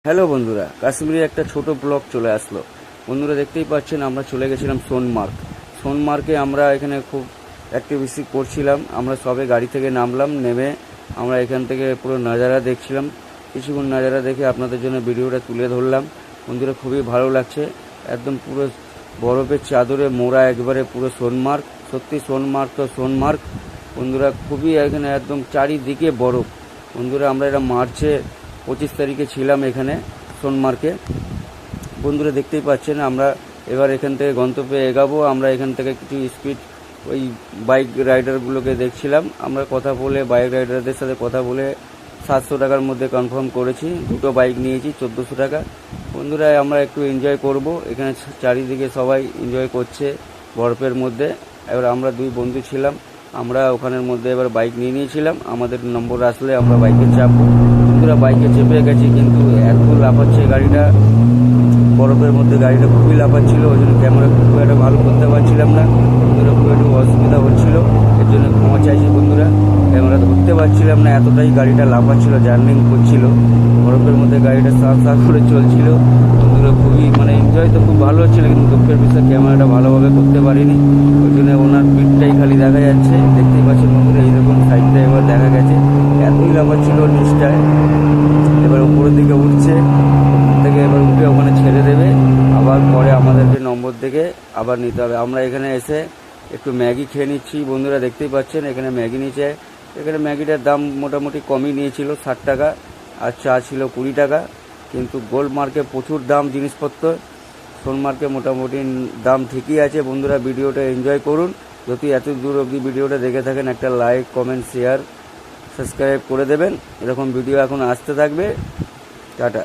Hello বন্ধুরা, কাশ্মীরে একটা ছোট ব্লগ চলে আসলো। বন্ধুরা দেখতেই পাচ্ছেন, আমরা চলে গেছিলাম সোনমার্গ। সোনমার্গে আমরা এখানে খুব অ্যাক্টিভিটি করছিলাম। আমরা সবে গাড়ি থেকে নামলাম, নেমে আমরা এখান থেকে পুরো নাজারা দেখছিলাম। কিছুক্ষণ নাজারা দেখে আপনাদের জন্য ভিডিওটা তুলে ধরলাম। বন্ধুরা খুবই ভালো লাগছে, একদম পুরো বরফের চাদরে মোড়া একবারে পুরো সোনমার্গ। সত্যি সোনমার্গ তো সোনমার্গ বন্ধুরা, খুবই এখানে একদম চারিদিকে বরফ। বন্ধুরা আমরা এটা মার্চে 25 তারিখে ছিলাম এখানে সোনমার্গে। বন্ধুরা দেখতেই পাচ্ছেন, আমরা এবার এখান থেকে গন্তব্যে এগাবো। আমরা এখান থেকে কিছু স্পিড ওই বাইক রাইডারগুলোকে দেখছিলাম। আমরা কথা বলে বাইক রাইডারদের সাথে কথা বলে 700 টাকার মধ্যে কনফার্ম করেছি। দুটো বাইক নিয়েছি, 1400 টাকা। বন্ধুরা আমরা একটু এনজয় করব, এখানে চারিদিকে সবাই এনজয় করছে বরফের মধ্যে। এবার আমরা দুই বন্ধু ছিলাম, আমরা ওখানের মধ্যে এবার বাইক নিয়ে নিয়েছিলাম। আমাদের নম্বর আসলে আমরা বাইকে চাপবো। বন্ধুরা বাইকে চেপে গেছি, কিন্তু এত লাফাচ্ছে গাড়িটা, বরফের মধ্যে গাড়িটা খুবই লাফাচ্ছিল। ওই জন্য ক্যামেরা খুব একটা ভালো করতে পারছিলাম না। বন্ধুরা খুব একটু অসুবিধা হচ্ছিল, এর জন্য ক্ষমা চাইছি বন্ধুরা। ক্যামেরা ধরতে পারছিলাম না, এতটাই গাড়িটা লাফাচ্ছিল, জার্নিং করছিল বরফের মধ্যে, গাড়িটা সাঁ করে চলছিল। বন্ধুরা খুবই এনজয় তো খুব ভালো হচ্ছিল, কিন্তু দুঃখের বিষয়ে ক্যামেরাটা ভালোভাবে করতে পারিনি। ওই জন্য ওনার পিঠটাই খালি দেখা যাচ্ছে, দেখতেই পাচ্ছেন বন্ধুরা। এইরকম সাইডটা এবার দেখা গেছে, এতই লাফাচ্ছিল নিচটায়। এবার উপরের দিকে উঠছে, থেকে এবার উঠে ওখানে ছেড়ে দেবে, আবার পরে আমাদেরকে নম্বর থেকে আবার নিতে হবে। আমরা এখানে এসে একটু ম্যাগি খেয়ে নিচ্ছি। বন্ধুরা দেখতেই পাচ্ছেন এখানে ম্যাগি নিচে, এখানে ম্যাগিটার দাম মোটামুটি কমই নিয়েছিল, 60 টাকা, আর চা ছিল 20 টাকা। কিন্তু গোল্ড মার্কে প্রচুর দাম জিনিসপত্র, সোনমার্কে মোটামুটি দাম ঠিকই আছে। বন্ধুরা ভিডিওটা এনজয় করুন। যদি এত দূর অবধি ভিডিওটা দেখে থাকেন, একটা লাইক, কমেন্ট, শেয়ার, সাবস্ক্রাইব করে দেবেন। এরকম ভিডিও এখন আসতে থাকবে। টাটা।